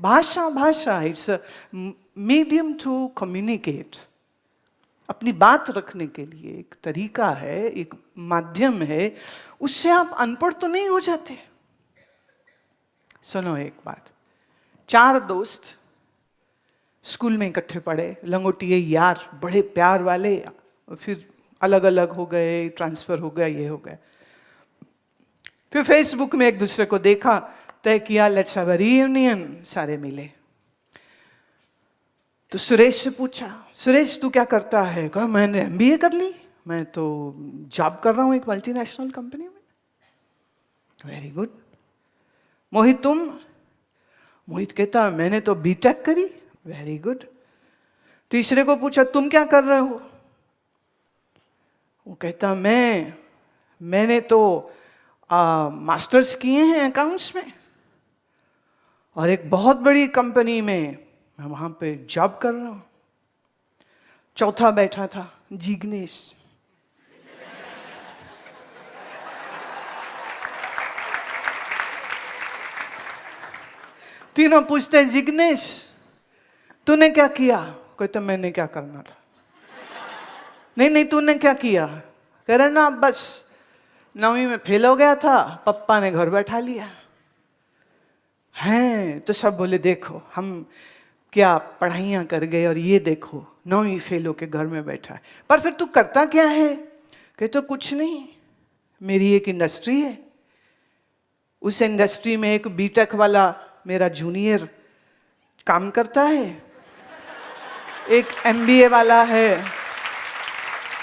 भाषा भाषा it's a medium to communicate. अपनी बात रखने के लिए एक तरीका है, एक माध्यम है, उससे आप अनपढ़ तो नहीं हो जाते। सुनो एक बात, 4 दोस्त स्कूल में इकट्ठे पढ़े, लंगोटिए यार, बड़े प्यार वाले, फिर अलग अलग हो गए, ट्रांसफर हो गया, ये हो गया। फिर फेसबुक में एक दूसरे को देखा, तय किया लेट्स हैव अ रीयूनियन, सारे मिले। तो सुरेश से पूछा, सुरेश तू क्या करता है? कहा मैंने एमबीए कर ली, मैं तो जॉब कर रहा हूं एक मल्टीनेशनल कंपनी में। Very good. मोहित तुम? मोहित कहता मैंने तो बीटेक करी। Very good. तीसरे को पूछा तुम क्या कर रहे हो? वो कहता मैंने तो मास्टर्स किए हैं अकाउंट्स में और एक बहुत बड़ी कंपनी में मैं वहां पे जॉब कर रहा हूं। चौथा बैठा था जिग्नेश। तीनों पूछते हैं जिग्नेश तूने क्या किया? कहते मैंने क्या करना था। नहीं तूने क्या किया? कह रहे ना बस 9वीं में फेल हो गया था, पप्पा ने घर बैठा लिया। हैं तो सब बोले देखो हम क्या पढ़ाइयाँ कर गए और ये देखो 9वीं फेल होके घर में बैठा है। पर फिर तू करता क्या है? कहते तो कुछ नहीं, मेरी एक इंडस्ट्री है, उस इंडस्ट्री में एक बीटेक वाला मेरा जूनियर काम करता है, एक एमबीए वाला है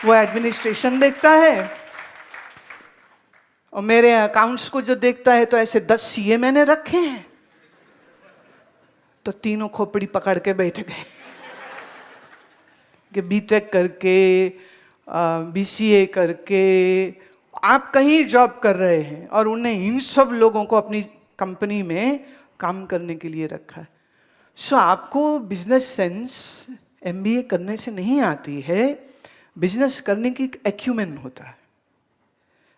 वो एडमिनिस्ट्रेशन देखता है, और मेरे अकाउंट्स को जो देखता है तो ऐसे 10 सीए मैंने रखे हैं। तो तीनों खोपड़ी पकड़ के बैठ गए कि बीटेक करके बीसीए करके आप कहीं जॉब कर रहे हैं और उन्हें इन सब लोगों को अपनी कंपनी में काम करने के लिए रखा है। सो आपको बिजनेस सेंस एमबीए करने से नहीं आती है, बिजनेस करने की एक्यूमेन होता है,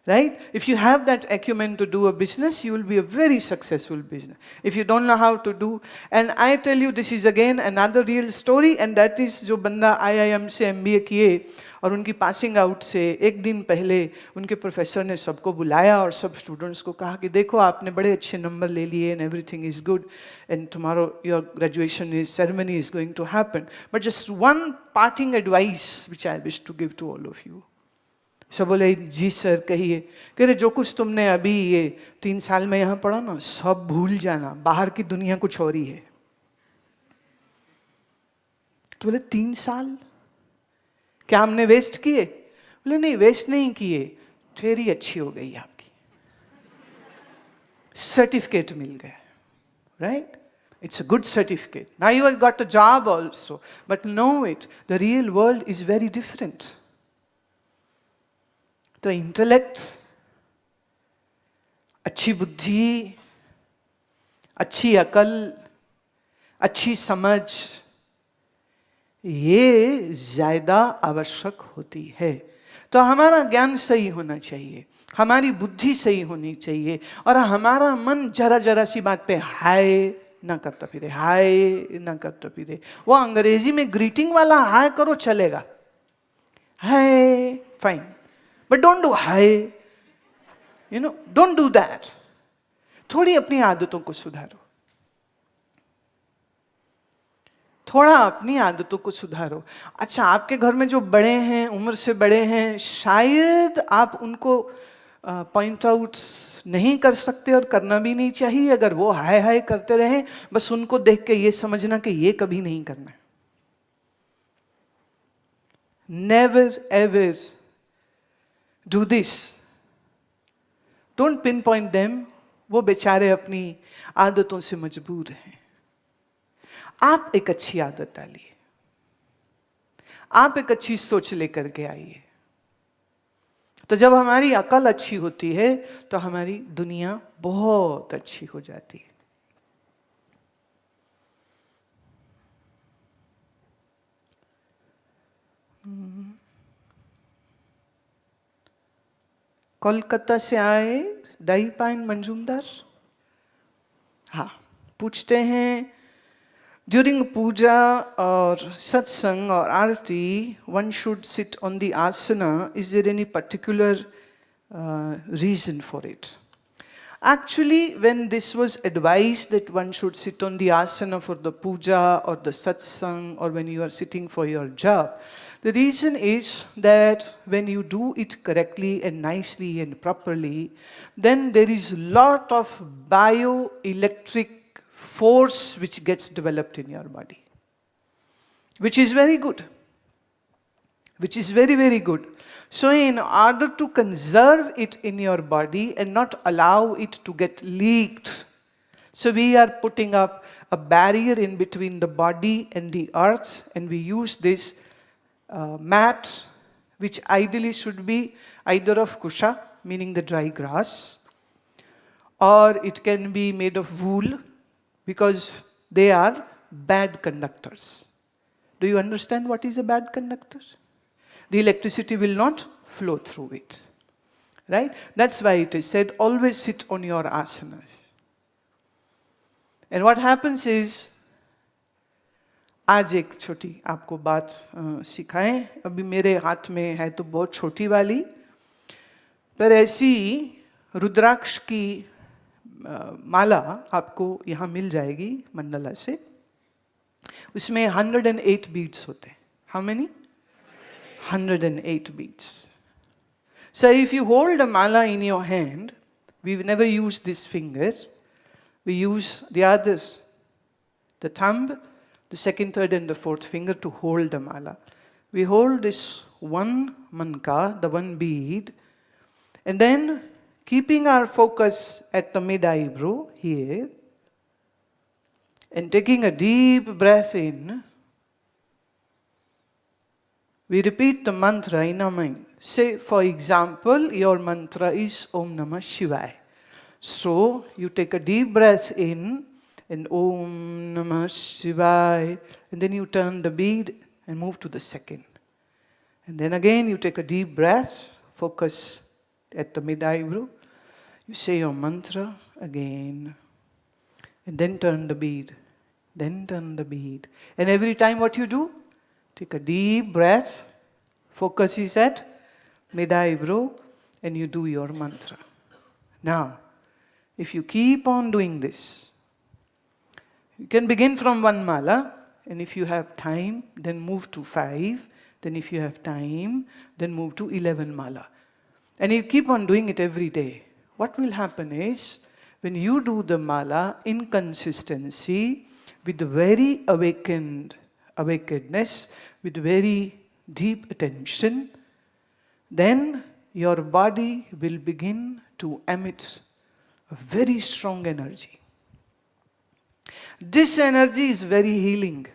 right? If you have that acumen to do a business, you will be a very successful business. If you don't know how to do, and I tell you this is again another real story, and that is जो बंदा IIM से MBA किए और उनकी passing out से एक दिन पहले उनके प्रोफेसर ने सबको बुलाया और सब स्टूडेंट्स को कहा कि देखो आपने बड़े अच्छे नंबर ले लिए and everything is good and tomorrow your graduation ceremony is going to happen. But just one parting advice which I wish to give to all of you. सब बोले जी सर कहिए। कह रहे जो कुछ तुमने अभी ये 3 साल में यहाँ पढ़ा ना सब भूल जाना, बाहर की दुनिया कुछ और ही है। तो बोले 3 साल क्या हमने वेस्ट किए? बोले नहीं वेस्ट नहीं किए, थ्योरी अच्छी हो गई आपकी, सर्टिफिकेट मिल गया, right? It's a good certificate. Now you have got a job also, but know it, the real world is very different. तो इंटेलेक्ट, अच्छी बुद्धि, अच्छी अकल, अच्छी समझ, ये ज्यादा आवश्यक होती है। तो हमारा ज्ञान सही होना चाहिए, हमारी बुद्धि सही होनी चाहिए, और हमारा मन जरा जरा सी बात पे हाय ना करता फिरे, हाय ना करता फिरे। वो अंग्रेजी में ग्रीटिंग वाला हाय करो चलेगा, हाय fine, but don't do hi, don't do that. थोड़ी अपनी आदतों को सुधारो, थोड़ा अपनी आदतों को सुधारो। अच्छा आपके घर में जो बड़े हैं, उम्र से बड़े हैं, शायद आप उनको पॉइंट आउट नहीं कर सकते और करना भी नहीं चाहिए। अगर वो हाय हाय करते रहें, बस उनको देख के ये समझना कि ये कभी नहीं करना। Never ever do this. Don't pinpoint them. वो बेचारे अपनी आदतों से मजबूर हैं। आप एक अच्छी आदत डालिए, आप एक अच्छी सोच लेकर के आइए। तो जब हमारी अकल अच्छी होती है तो हमारी दुनिया बहुत अच्छी हो जाती है। कोलकाता से आए डाई पाइन मंजूमदार, हाँ, पूछते हैं During puja or satsang or arati, one should sit on the asana. Is there any particular reason for it? Actually, when this was advised that one should sit on the asana for the puja or the satsang or when you are sitting for your job, the reason is that when you do it correctly and nicely and properly, then there is a lot of bioelectric force which gets developed in your body, which is very good, which is very, very good. So in order to conserve it in your body and not allow it to get leaked, so we are putting up a barrier in between the body and the earth, and we use this mat, which ideally should be either of kusha, meaning the dry grass, or it can be made of wool, because they are bad conductors. Do you understand what is a bad conductor? The electricity will not flow through it. Right? That's why it is said, always sit on your asanas. And what happens is, आज एक छोटी आपको बात सिखाएं. अभी मेरे हाथ में है तो बहुत छोटी वाली, पर ऐसी रुद्राक्ष की माला आपको यहाँ मिल जाएगी मंडला से. उसमें 108 बीड्स होते हैं. How many? 108 beads. So if you hold a mala in your hand, we never use these fingers. We use the others, the thumb, the second, third, and the fourth finger to hold the mala. We hold this one manka, the one bead, and then keeping our focus at the mid-eyebrow here, and taking a deep breath in, we repeat the mantra in our mind. Say, for example, your mantra is Om Namah Shivaya. So, you take a deep breath in, and Om Namah Shivaya, and then you turn the bead and move to the second. And then again, you take a deep breath, focus at the mid-eyebrow. You say your mantra again, and then turn the bead, then turn the bead. And every time what you do? Take a deep breath, focus is at mid-eyebrow, and you do your mantra. Now, if you keep on doing this, you can begin from one mala, and if you have time, then move to 5. Then if you have time, then move to 11 mala. And you keep on doing it every day. What will happen is, when you do the mala in consistency, with very awakenedness, with very deep attention, then your body will begin to emit a very strong energy. This energy is very healing.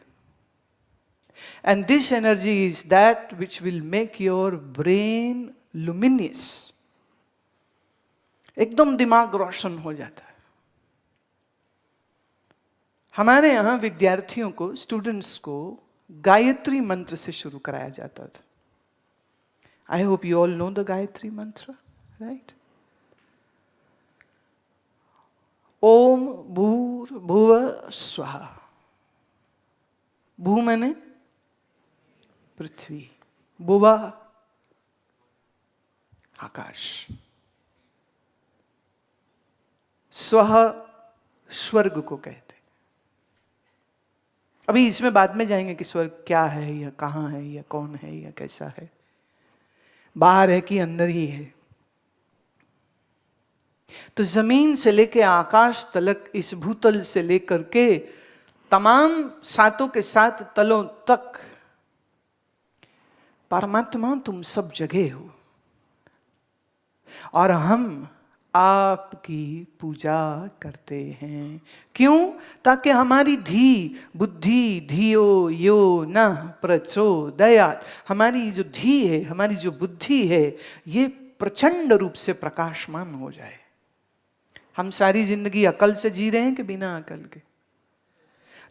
And this energy is that which will make your brain luminous. एकदम दिमाग रोशन हो जाता है. हमारे यहाँ विद्यार्थियों को, students को गायत्री मंत्र से शुरू कराया जाता था. I hope you all know the Gayatri mantra, right? Om Bhur Bhuva Swaha. Bhu माने पृथ्वी, भुवा आकाश, स्वह स्वर्ग को कहते. अभी इसमें बाद में जाएंगे कि स्वर्ग क्या है, या कहाँ है, या कौन है, या कैसा है, बाहर है कि अंदर ही है. तो जमीन से लेके आकाश तलक, इस भूतल से लेकर के तमाम सातों के सात तलों तक परमात्मा तुम सब जगह हो, और हम आपकी पूजा करते हैं. क्यों? ताकि हमारी धी बुद्धि धियो यो न प्रचोदयात्, हमारी जो धी है, हमारी जो बुद्धि है, ये प्रचंड रूप से प्रकाशमान हो जाए. हम सारी जिंदगी अकल से जी रहे हैं कि बिना अकल के?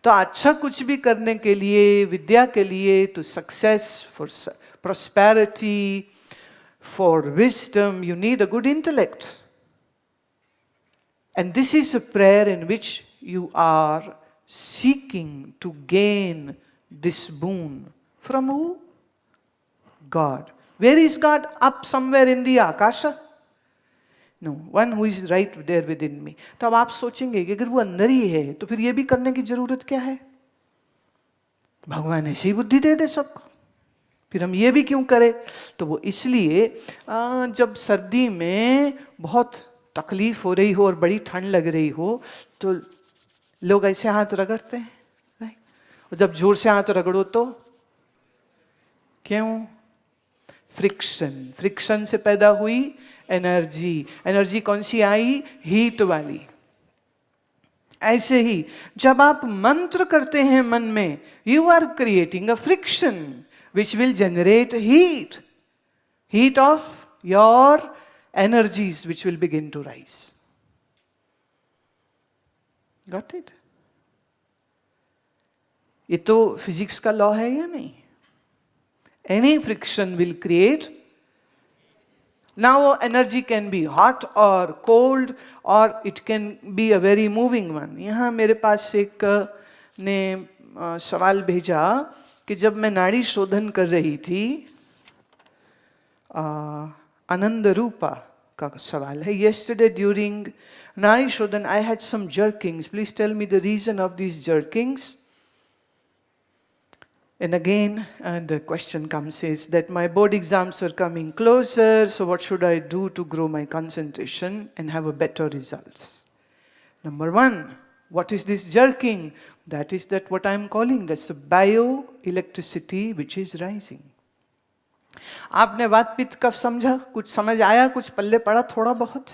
तो अच्छा कुछ भी करने के लिए, विद्या के लिए, तो success, for prosperity, for wisdom, you need a good intellect. And this is a prayer in which you are seeking to gain this boon. From who? God. Where is God? Up somewhere in the Akasha? No, one who is right there within me. तो अब आप सोचेंगे कि अगर वो अंदर ही है तो फिर ये भी करने की जरूरत क्या है? भगवान ऐसे ही बुद्धि दे दे सबको, फिर हम ये भी क्यों करें? तो वो इसलिए जब सर्दी में बहुत तकलीफ हो रही हो और बड़ी ठंड लग रही हो तो लोग ऐसे हाथ रगड़ते हैं, राइट? और जब जोर से हाथ रगड़ो तो क्यों? फ्रिक्शन, फ्रिक्शन से पैदा हुई एनर्जी, एनर्जी कौन सी आई? हीट वाली। ऐसे ही जब आप मंत्र करते हैं मन में, you are creating a friction which will generate heat, heat of your energies which will begin to rise. Got it? ये तो फिजिक्स का लॉ है या नहीं? Any friction will create. Now energy can be hot or cold or it can be a very moving one. यहाँ मेरे पास एक ने सवाल भेजा कि जब मैं नाड़ी शोधन कर रही थी, आनंद रूपा का सवाल है, yesterday during नाड़ी शोधन I had some jerkings. Please tell me the reason of these jerkings. And again, the question comes is that my board exams are coming closer, so what should I do to grow my concentration and have a better results? Number one, what is this jerking? That is that what I am calling, that's the bioelectricity which is rising. आपने वात पित्त कफ समझा? कुछ समझ आया? कुछ पल्ले पड़ा थोड़ा बहुत?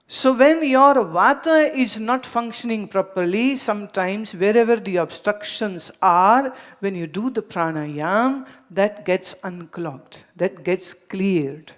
So when your vata is not functioning properly, sometimes wherever the obstructions are, when you do the pranayam, that gets unclogged, that gets cleared.